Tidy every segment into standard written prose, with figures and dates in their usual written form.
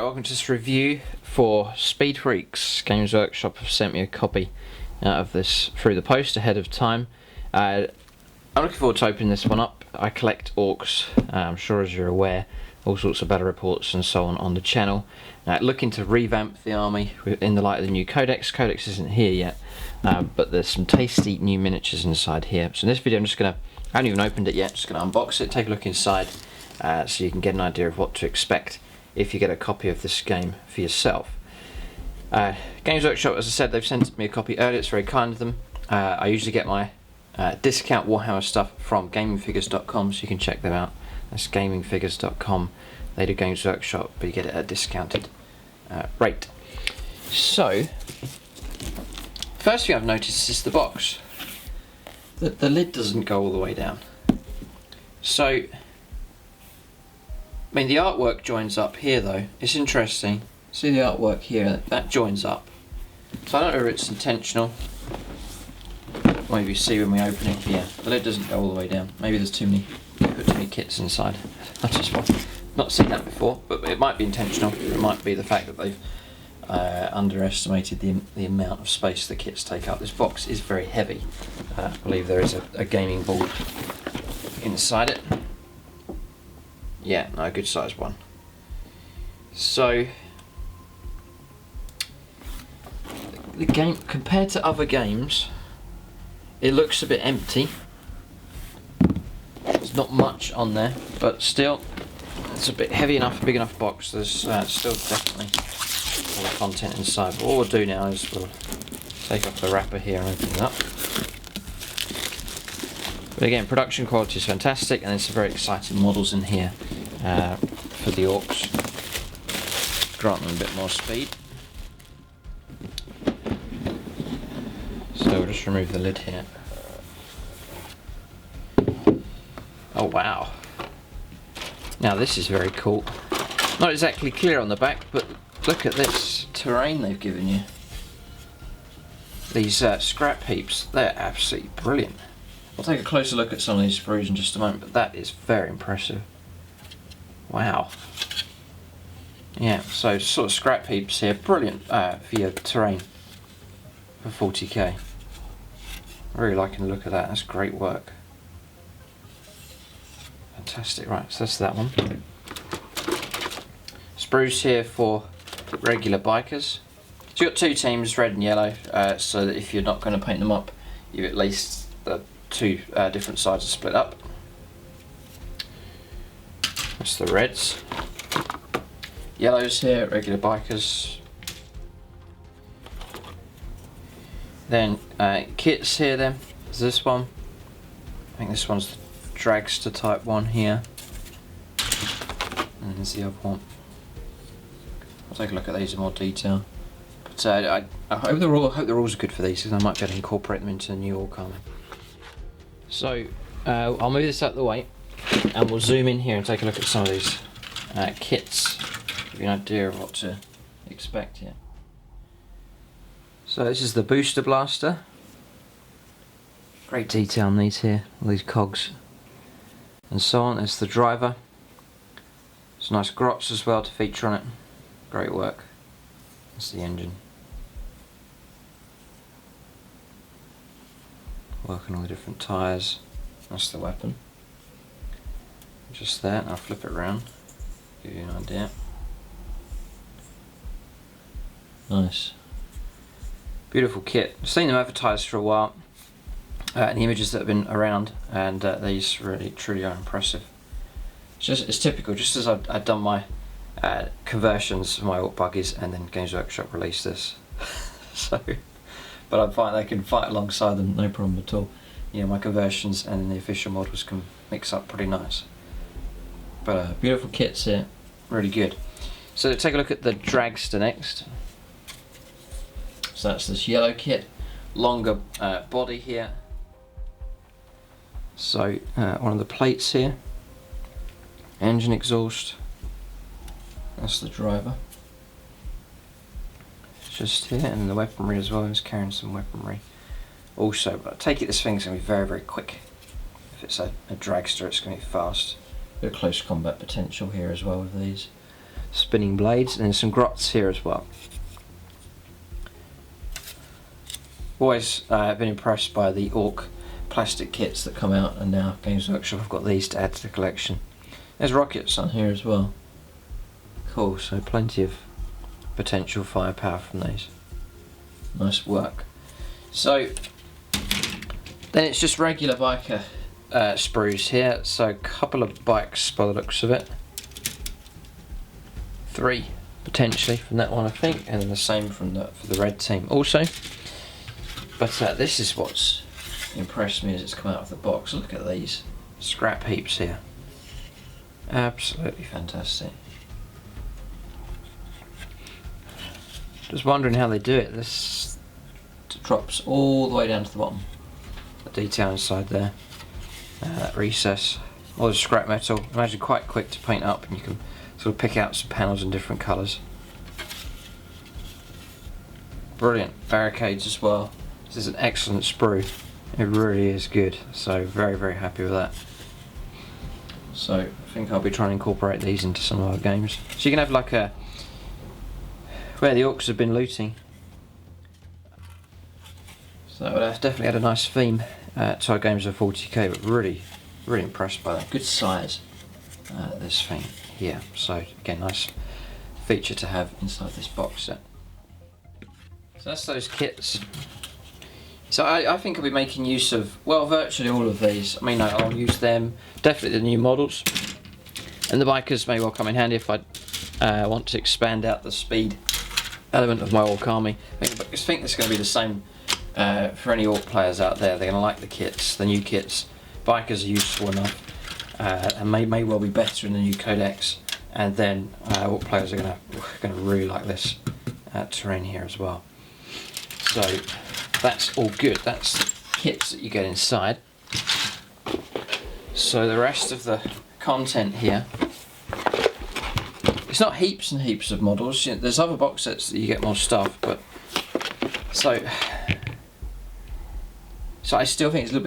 welcome to this review for Speed Freeks. Games Workshop have sent me a copy of this through the post ahead of time. I'm looking forward to opening this one up. I collect orcs, I'm sure as you're aware, all sorts of battle reports and so on the channel. Looking to revamp the army in the light of the new codex. Codex isn't here yet, but there's some tasty new miniatures inside here. So in this video I haven't even opened it yet, just going to unbox it, take a look inside so you can get an idea of what to expect if you get a copy of this game for yourself. Games Workshop, as I said, they've sent me a copy earlier, it's very kind of them. I usually get my discount Warhammer stuff from gamingfigures.com, so you can check them out. That's gamingfigures.com. They do Games Workshop, but you get it at a discounted rate. So, first thing I've noticed is the box. The lid doesn't go all the way down. So, I mean, the artwork joins up here though. It's interesting. See the artwork here? That joins up. So I don't know if it's intentional. Maybe you see when we open it. Yeah, the lid doesn't go all the way down. Maybe there's too many kits inside. I just not seen that before, but it might be intentional. It might be the fact that they've underestimated the amount of space the kits take up. This box is very heavy. I believe there is a gaming board inside it. Yeah, no, a good sized one. So the game, compared to other games, it looks a bit empty. There's not much on there, but still it's a bit heavy enough, big enough box. There's still definitely all the content inside. But what we'll do now is we'll take off the wrapper here and open it up. But again, production quality is fantastic, and there's some very exciting models in here for the orcs. Grant them a bit more speed. So we'll just remove the lid here. Oh wow. Now this is very cool. Not exactly clear on the back, but look at this terrain they've given you. These scrap heaps, they're absolutely brilliant. I'll take a closer look at some of these sprues in just a moment, but that is very impressive. Wow. Yeah, so sort of scrap heaps here, brilliant for your terrain for 40k. Really liking the look of that, that's great work. Fantastic, right, so that's that one. Sprues here for regular bikers. So you've got two teams, red and yellow, so that if you're not going to paint them up, you at least the two different sides are split up. That's the reds. Yellows here, regular bikers. Then kits here then, there's this one. I think this one's the dragster type one here. And there's the other one. I'll take a look at these in more detail. But I hope the rules are good for these, because I might be able to incorporate them into the new orc army. So I'll move this out of the way, and we'll zoom in here and take a look at some of these kits. Give you an idea of what to expect here. So this is the booster blaster. Great detail on these here, all these cogs and so on. There's the driver. Some nice grots as well to feature on it. Great work. That's the engine. Working all the different tyres. That's the weapon. Just there. I'll flip it around. Give you an idea. Nice. Beautiful kit. I've seen them advertised for a while. And the images that have been around, and these really truly are impressive. It's typical, just as I'd done my conversions for my orc buggies, and then Games Workshop released this. So, but I find they can fight alongside them, no problem at all. You know, my conversions and then the official models can mix up pretty nice. But beautiful kits here, really good. So take a look at the dragster next. So that's this yellow kit, longer body here. So one of the plates here, engine exhaust, that's the driver. It's just here, and the weaponry as well, it's carrying some weaponry. Also, but I take it this thing's going to be very, very quick. If it's a dragster, it's going to be fast. Bit of close combat potential here as well with these. spinning blades, and then some grots here as well. Always been impressed by the Orc plastic kits that come out, and now Games Workshop have got these to add to the collection. There's rockets on here as well. Cool, so plenty of potential firepower from these. Nice work. So then it's just regular biker sprues here, so a couple of bikes by the looks of it. 3 potentially from that one, I think, and then the same from for the red team also. But this is what's impressed me as it's come out of the box. Look at these scrap heaps here. Absolutely fantastic. Just wondering how they do it. This drops all the way down to the bottom. The detail inside there, that recess, all the scrap metal. Imagine quite quick to paint up, and you can sort of pick out some panels in different colours. Brilliant barricades as well. This is an excellent sprue. It really is good. So very, very happy with that. So I think I'll be trying to incorporate these into some of our games. So you can have like a where the orcs have been looting. So that's definitely had a nice theme to our games of 40k, but really, really impressed by that. Good size, this thing here. So again, nice feature to have inside this box set. So that's those kits. So I think I'll be making use of, well, virtually all of these. I mean, I'll use them, definitely the new models. And the bikers may well come in handy if I want to expand out the speed element of my orc army. I think this is going to be the same for any orc players out there. They're going to like the kits, the new kits. Bikers are useful enough and may well be better in the new codex. And then orc players are going to really like this terrain here as well. So that's all good. That's the kits that you get inside. So the rest of the content here, it's not heaps and heaps of models. You know, there's other box sets that you get more stuff, but so I still think it's a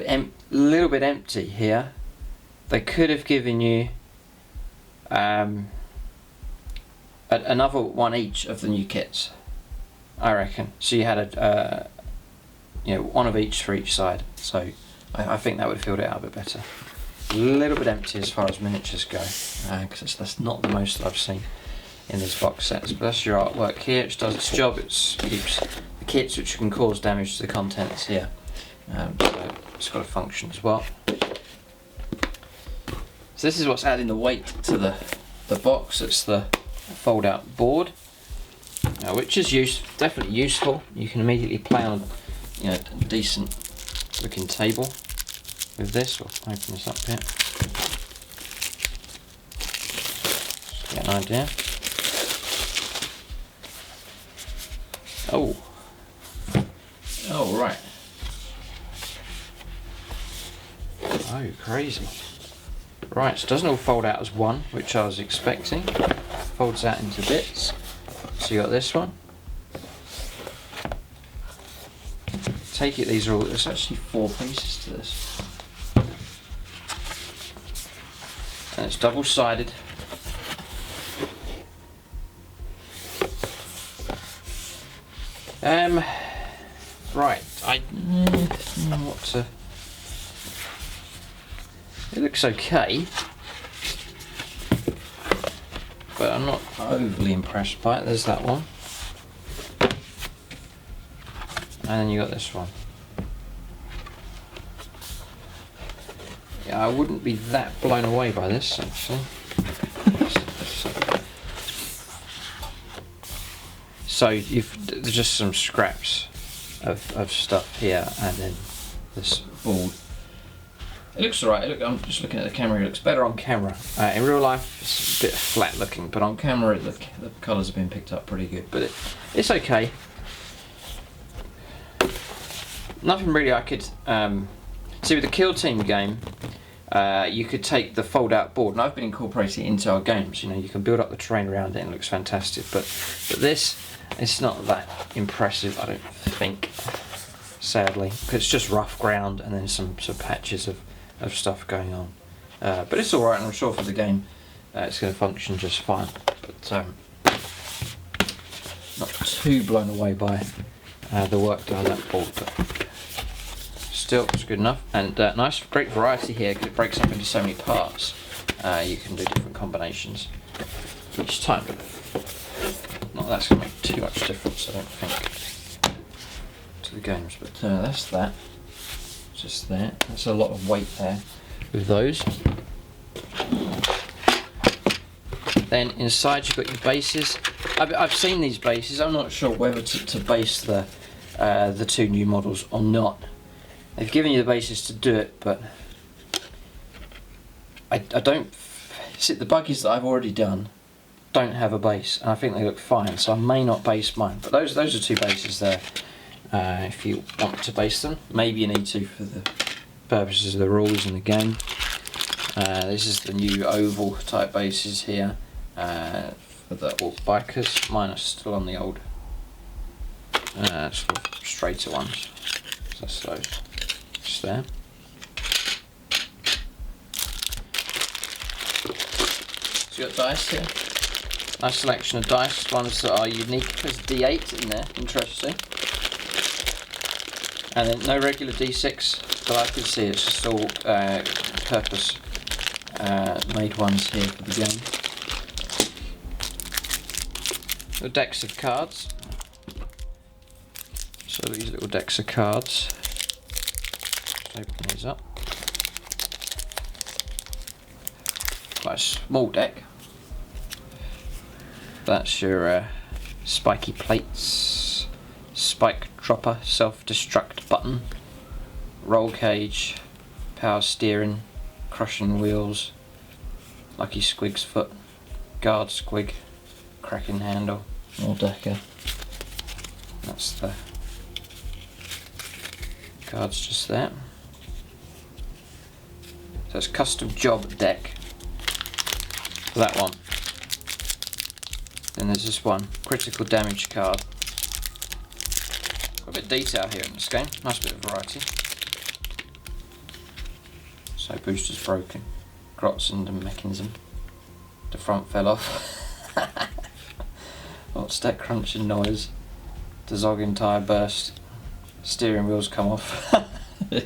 little bit empty here. They could have given you another one each of the new kits, I reckon. So you had one of each for each side. So I think that would have filled it out a bit better. A little bit empty as far as miniatures go, because that's not the most that I've seen in these box sets. But that's your artwork here, which does its job. It keeps the kits which can cause damage to the contents here. So it's got a function as well. So this is what's adding the weight to the box. It's the fold-out board, which is definitely useful. You can immediately play on a decent-looking table with this. We'll open this up here. Just get an idea. Oh, right. Oh, crazy. Right, so it doesn't all fold out as one, which I was expecting. Folds out into bits. So you got this one. Take it, there's actually 4 pieces to this. And it's double-sided. Right, I don't know what to... It looks okay, but I'm not overly impressed by it. There's that one. And then you got this one. Yeah, I wouldn't be that blown away by this, actually. So there's just some scraps of stuff here, and then this board. It looks alright. I'm just looking at the camera. It looks better on camera. In real life, it's a bit flat looking, but on camera, the colours have been picked up pretty good. But it's okay. Nothing really I could see with the Kill Team game. You could take the fold-out board, and I've been incorporating it into our games. You can build up the terrain around it, and it looks fantastic. But this, it's not that impressive, I don't think. Sadly, because it's just rough ground and then some patches of stuff going on. But it's alright, and I'm sure for the game it's going to function just fine. So not too blown away by the work done on that board, but still it's good enough. And nice, great variety here because it breaks up into so many parts. You can do different combinations each time. Not that's going to make too much difference, I don't think, to the games. But that's that. Just there. That's a lot of weight there with those. Then inside you've got your bases. I've seen these bases. I'm not sure whether to base the two new models or not. They've given you the bases to do it, but I don't. See, the buggies that I've already done don't have a base, and I think they look fine. So I may not base mine. But those are two bases there. If you want to base them, maybe you need to for the purposes of the rules in the game. This is the new oval type bases here for the Orc bikers. Mine are still on the old sort of straighter ones. So that's those. Just there. So you got dice here. Nice selection of dice. Ones that are unique. There's D8 in there. Interesting. And then no regular D6 that I can see. It's just all purpose made ones here for the game. The decks of cards. So these little decks of cards. Let's open these up. Quite a small deck. That's your spiky plates, spike dropper, self-destruct button, roll cage, power steering, crushing wheels, lucky squig's foot, guard squig, cracking handle, more decker. That's the cards just there. So it's custom job deck for that one. Then there's this one, critical damage card. Got a bit of detail here in this game, nice bit of variety. So booster's broken, grots and the mechanism. The front fell off. What's that crunching noise? The zogging tyre burst. Steering wheels come off.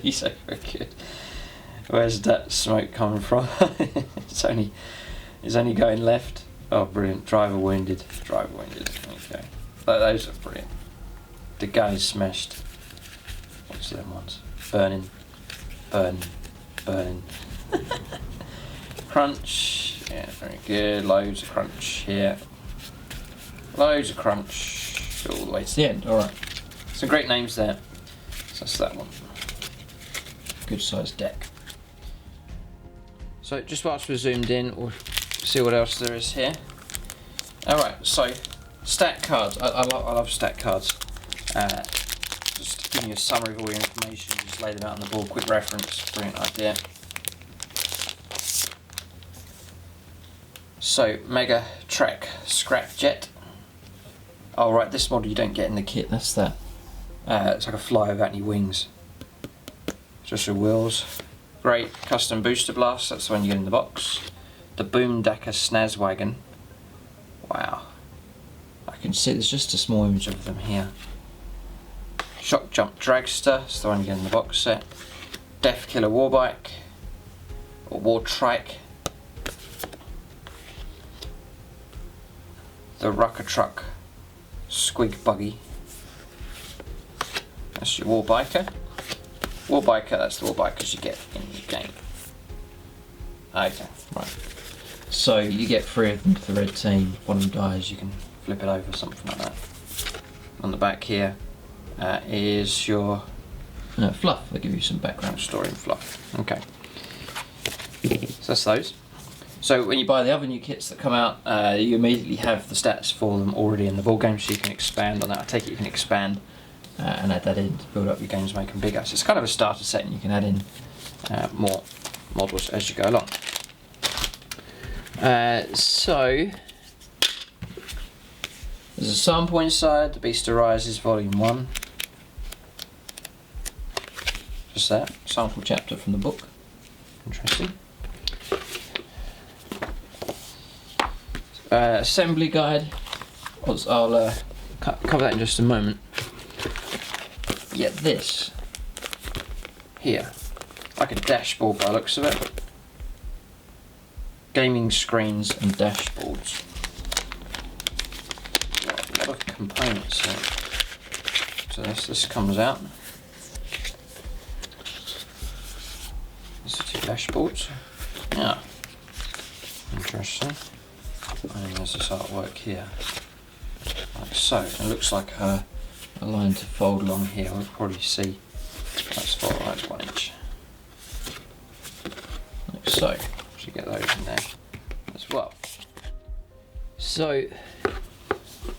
He's so very good. Where's that smoke coming from? it's only going left. Oh, brilliant. Driver wounded. Driver wounded. Okay. Those are brilliant. The guy's smashed. What's them ones? Burning. Burn. Burning. Crunch. Yeah, very good. Loads of crunch here. Loads of crunch. All the way to the end. Alright. Some great names there. So that's that one. Good sized deck. So just whilst we're zoomed in, we'll see what else there is here. Alright, so stat cards. I love stat cards. Just giving you a summary of all your information, just lay them out on the board, quick reference, brilliant idea. So, Mega Trek Scrap Jet. Oh right, this model you don't get in the kit, that's that. It's like a flyer without any wings. Just your wheels. Great custom booster blast, that's the one you get in the box. The Boom Dacker Snaz Wagon. Wow. I can see there's just a small image of them here. Shock Jump Dragster, that's the one you get in the box set. Death Killer Warbike. Or War Trike. The Rucker Truck Squig Buggy. That's your Warbiker. Warbiker, that's the Warbikers you get in the game. Okay, right. So you get 3 of them to the red team. One of them dies, you can flip it over, something like that. On the back here is your fluff. They give you some background story and fluff. Okay. So that's those. So when you buy the other new kits that come out, you immediately have the stats for them already in the board game, so you can expand on that. I take it you can expand and add that in to build up your games, make them bigger. So it's kind of a starter set, and you can add in more models as you go along. So there's a sample inside, The Beast Arises Volume 1. Just that, sample chapter from the book. assembly guide. I'll cover that in just a moment. Yeah, this here, like a dashboard by the looks of it. Gaming screens and dashboards. A lot of components here. So this comes out. These are two dashboards. Yeah. Interesting. And there's this artwork here. Like so. It looks like a line to fold along here. We'll probably see that's fold like 1 inch. Like so. You get those in there as well. So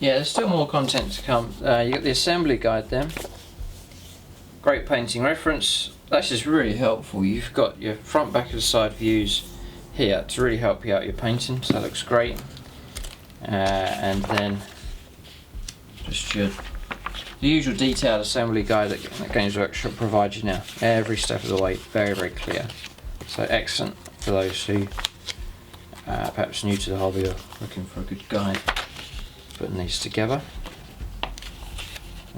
yeah, there's still more content to come. You got the assembly guide then. Great painting reference. This is really helpful. You've got your front, back and side views here to really help you out your painting, so that looks great. And then just the usual detailed assembly guide that Games Workshop provides you now. Every step of the way, very, very clear. So excellent for those who perhaps new to the hobby or looking for a good guide. Putting these together.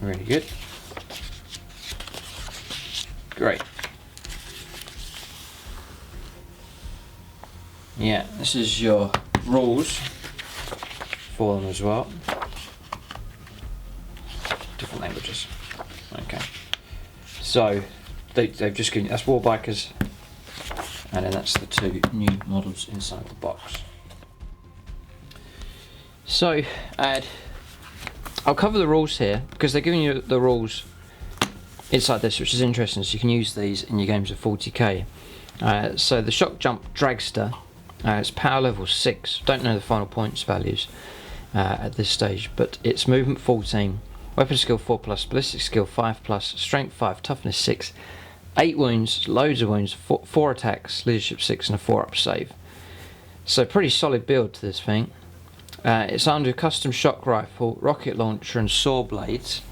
Really good. Great. Yeah, this is your rules for them as well. Different languages. Okay. So they've just given, that's War Bikers, and then that's the two new models inside the box. So I'll cover the rules here because they're giving you the rules inside this, which is interesting, so you can use these in your games of 40k. So the shock jump dragster, it's power level 6, don't know the final points values at this stage, but it's movement 14, weapon skill 4+, ballistic skill 5+, strength 5, toughness 6, 8 wounds, loads of wounds, 4 attacks, leadership 6 and a 4-up save. So pretty solid build to this thing. It's armed with custom shock rifle, rocket launcher and saw blades.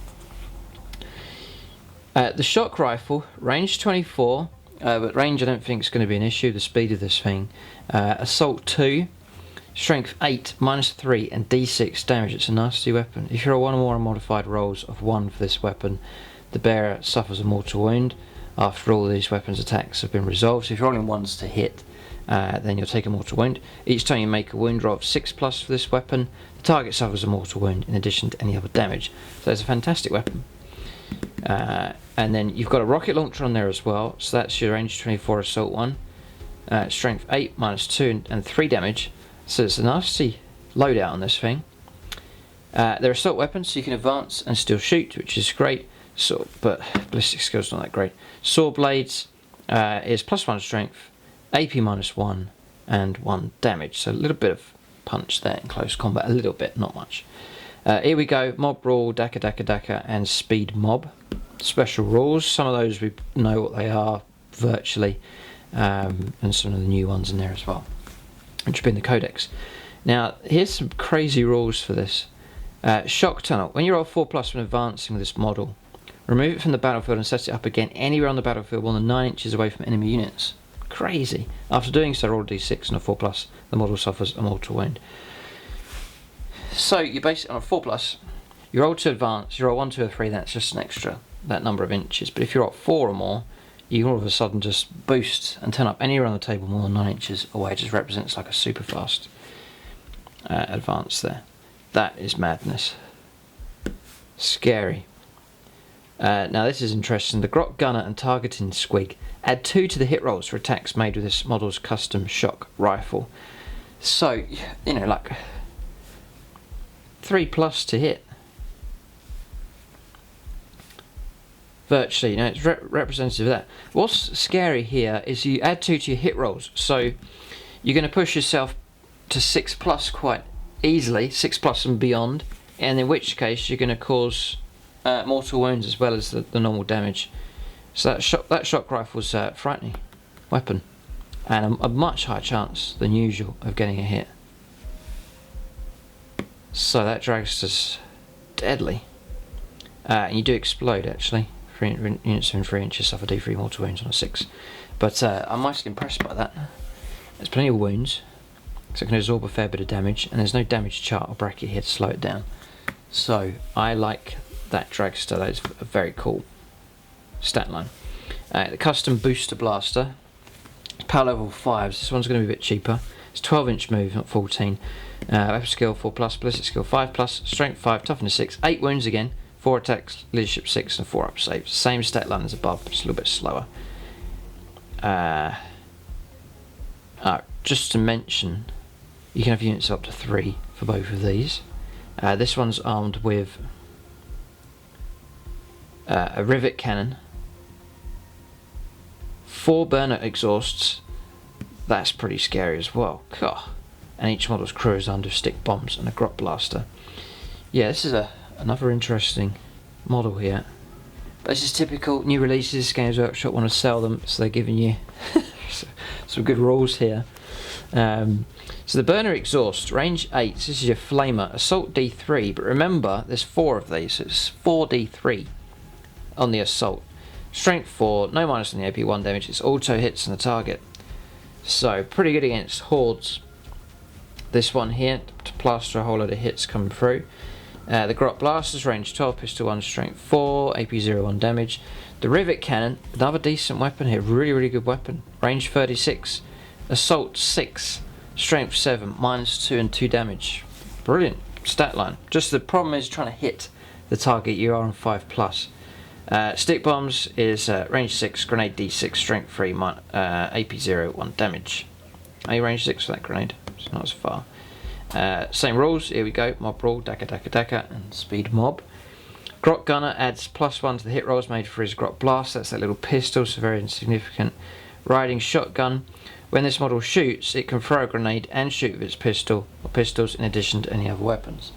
The shock rifle, range 24, but range I don't think is going to be an issue, the speed of this thing. Assault 2, strength 8, -3 and d6 damage. It's a nasty weapon. If you're a 1 or more modified rolls of 1 for this weapon, the bearer suffers a mortal wound after all of these weapons attacks have been resolved. So if you're rolling 1s to hit, then you'll take a mortal wound. Each time you make a wound roll of 6+ for this weapon, the target suffers a mortal wound in addition to any other damage. So it's a fantastic weapon. And then you've got a rocket launcher on there as well, so that's your range 24 assault 1, strength 8, -2 and 3 damage, so it's a nasty loadout on this thing. They're assault weapons, so you can advance and still shoot, which is great, but ballistic skill's not that great. Saw blades is +1 strength, AP -1 and 1 damage, so a little bit of punch there in close combat, a little bit, not much. Here we go, Mob Brawl, Daka, and Speed Mob. Special rules, some of those we know what they are virtually, and some of the new ones in there as well, which have been the codex. Now, here's some crazy rules for this. Shock Tunnel, when you roll 4+ when advancing with this model, remove it from the battlefield and set it up again anywhere on the battlefield more than 9 inches away from enemy units. Crazy. After doing so, roll a d6 and a 4+, the model suffers a mortal wound. So you base it on a 4+, you roll to advance, you roll 1, 2 or 3, that's just an extra, that number of inches. But if you're at 4 or more, you all of a sudden just boost and turn up anywhere on the table more than 9 inches away. It just represents like a super fast advance there. That is madness. Scary. Now this is interesting. The Grot Gunner and Targeting Squig add 2 to the hit rolls for attacks made with this model's custom shock rifle. So, you know, like 3+ to hit. Virtually, you know, it's representative of that. What's scary here is you add 2 to your hit rolls, so you're going to push yourself to 6+ quite easily, 6+ and beyond, and in which case you're going to cause mortal wounds as well as the normal damage. So that shock rifle's a frightening weapon, and a much higher chance than usual of getting a hit. So that dragster's deadly, and you do explode actually. Units within 3 inches suffer D3 mortal wounds on a 6, but I'm mostly impressed by that. There's plenty of wounds, so it can absorb a fair bit of damage, and there's no damage chart or bracket here to slow it down. So I like that dragster. That is a very cool stat line. The custom booster blaster, power level 5s. This one's going to be a bit cheaper. It's 12-inch move, not 14. Weapon skill 4+, ballistic skill 5+, strength 5, toughness 6, 8 wounds again, 4 attacks, leadership 6, and 4 up saves. Same stat line as above, just a little bit slower. Just to mention, you can have units up to 3 for both of these. This one's armed with a rivet cannon, 4 burner exhausts. That's pretty scary as well. God. And each model's crew is armed with stick bombs and a grot blaster. Yeah, this is another interesting model here. But this is typical new releases. Games Workshop want to sell them, so they're giving you some good rules here. So the burner exhaust, range 8. This is your flamer, assault D3. But remember, there's 4 of these, so it's 4D3 on the assault. Strength 4, no minus on the AP, 1 damage. It's auto hits on the target. So pretty good against hordes. This one here to plaster a whole load of hits coming through. The grot blasters, range 12, pistol 1, strength 4, AP 0, 1 damage. The rivet cannon, another decent weapon here, really good weapon. Range 36, assault 6, strength 7, minus 2 and 2 damage. Brilliant stat line. Just the problem is trying to hit the target. You are on 5+. Stick bombs is range 6, grenade D6, strength 3, AP 0, 1 damage. Only range 6 for that grenade, it's not as far. Same rules, here we go, mob rule, daka, and speed mob. Grot gunner adds +1 to the hit rolls made for his grot blast. That's that little pistol, so very insignificant. Riding shotgun, when this model shoots, it can throw a grenade and shoot with its pistol or pistols in addition to any other weapons.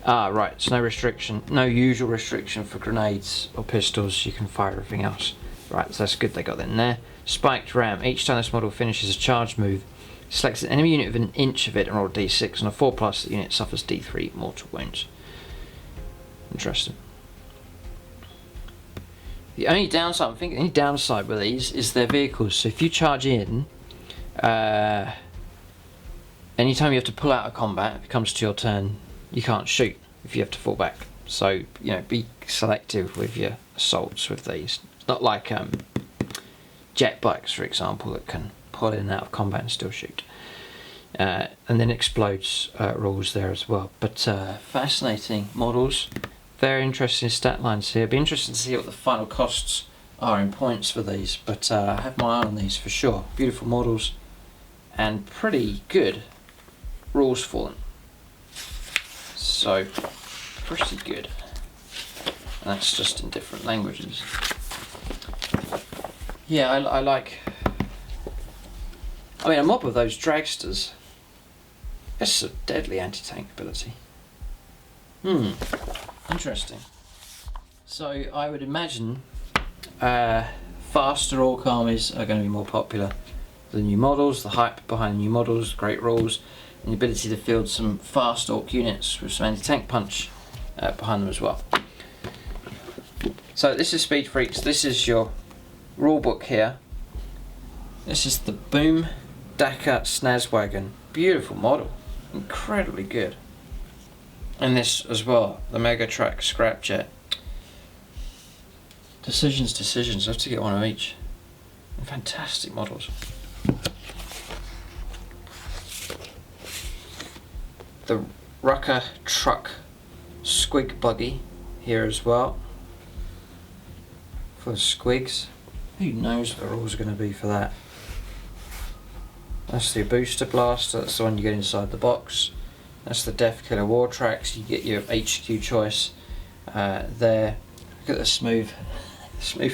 Right, so no restriction, no usual restriction for grenades or pistols, you can fire everything else. Right, so that's good they got that in there. Spiked ram, each time this model finishes a charge move, selects an enemy unit within an inch of it and roll D6, and a 4+, the unit suffers D3 mortal wounds. Interesting. The only downside, I'm thinking, the only downside with these is their vehicles. So if you charge in, anytime you have to pull out of combat, if it comes to your turn, you can't shoot if you have to fall back. So, you know, be selective with your assaults with these. It's not like jet bikes, for example, that can pull in and out of combat and still shoot. And then explodes rules there as well. But fascinating models. Very interesting stat lines here. It'd be interesting to see what the final costs are in points for these. But I have my eye on these for sure. Beautiful models and pretty good rules for them. So, pretty good. And that's just in different languages. Yeah, I like... I mean, a mob of those dragsters. That's a deadly anti-tank ability. Interesting. So, I would imagine faster orc armies are going to be more popular. The new models, the hype behind the new models, great rules, and the ability to field some fast orc units with some anti-tank punch behind them as well. So this is Speed Freaks. This is your rulebook here. This is the Boom Dakar Snazwagon. Beautiful model, incredibly good. And this as well, the Mega Track Scrapjet. Decisions. I have to get one of each. Fantastic models. The Rucker Truck Squig Buggy here as well. For the squigs. Who knows what the rules are going to be for that. That's the booster blaster, that's the one you get inside the box. That's the Death Killer War Tracks, you get your HQ choice there. Look at the smooth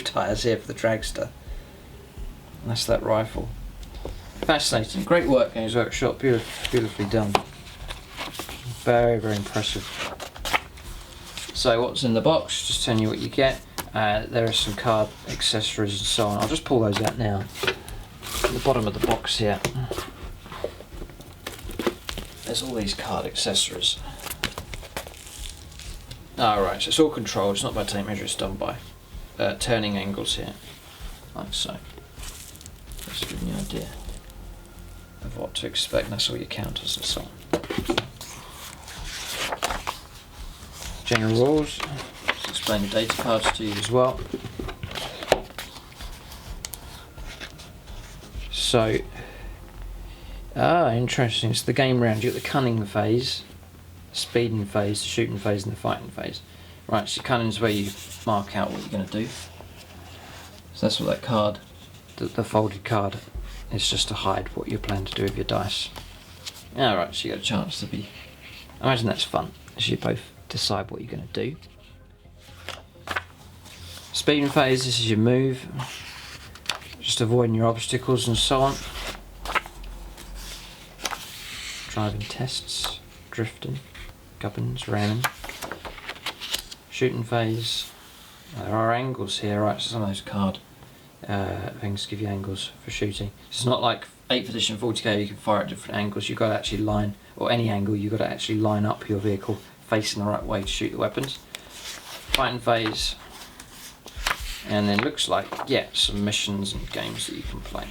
tyres here for the dragster. And that's that rifle. Fascinating, great work Games Workshop, beautifully done. Very impressive. So what's in the box, just telling you what you get. There are some card accessories and so on. I'll just pull those out now. At the bottom of the box here, there's all these card accessories. Right, so it's all controlled, it's not by tape measure, it's done by turning angles here, like so. Just to give you an idea. of what to expect. That's all your counters and so on. General rules. Let's explain the data cards to you as well. So, interesting. It's the game round. You've got the cunning phase, the speeding phase, the shooting phase, and the fighting phase. Right, so cunning is where you mark out what you're going to do. So that's what that card, the folded card, is just to hide what you plan to do with your dice. Alright, so you got a chance to be... I imagine that's fun, as you both decide what you're going to do. Speeding phase, this is your move. Just avoiding your obstacles and so on. Driving tests, drifting, gubbins, ramming. Shooting phase. There are angles here, right? So some of those card things give you angles for shooting. It's not like 8th edition 40k, you can fire at different angles. You've got to actually line, or any angle, you've got to actually line up your vehicle facing the right way to shoot the weapons. Fighting phase. And then looks like, yeah, some missions and games that you can play.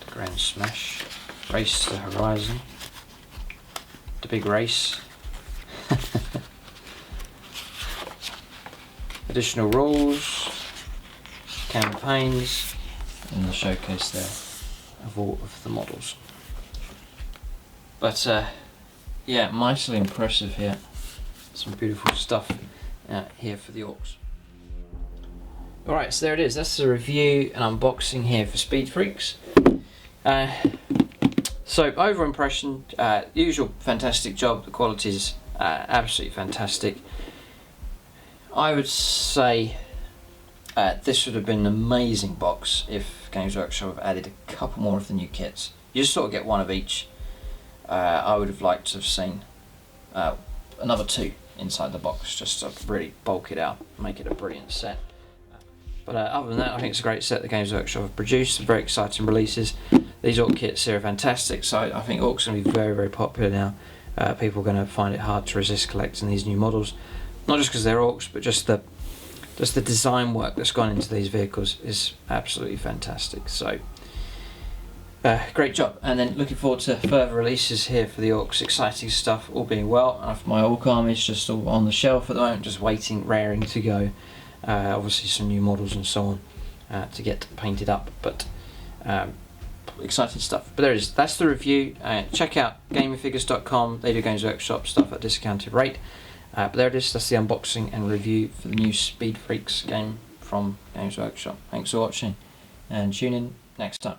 The Grand Smash. Race to the Horizon. The Big Race. Additional rules, campaigns, and the showcase there of all of the models. But yeah, mightily impressive here. Some beautiful stuff here for the Orcs. Alright, so there it is. That's the review and unboxing here for Speed Freaks. So overall impression, usual fantastic job. The quality is absolutely fantastic. I would say this would have been an amazing box if Games Workshop have added a couple more of the new kits. You just sort of get one of each. I would have liked to have seen another 2 inside the box, just to really bulk it out, make it a brilliant set. But other than that, I think it's a great set that Games Workshop have produced. Some very exciting releases. These Orc kits here are fantastic, so I think Orcs are going to be very, very popular now. People are going to find it hard to resist collecting these new models. Not just because they're Orcs, but just the design work that's gone into these vehicles is absolutely fantastic. So, great job. And then looking forward to further releases here for the Orcs. Exciting stuff, all being well. My Orc army is just all on the shelf at the moment, just waiting, raring to go. Obviously some new models and so on to get painted up, but exciting stuff. But there it is. That's the review. Check out gamerfigures.com. They do Games Workshop stuff at a discounted rate. But there it is. That's the unboxing and review for the new Speed Freaks game from Games Workshop. Thanks for watching, and tune in next time.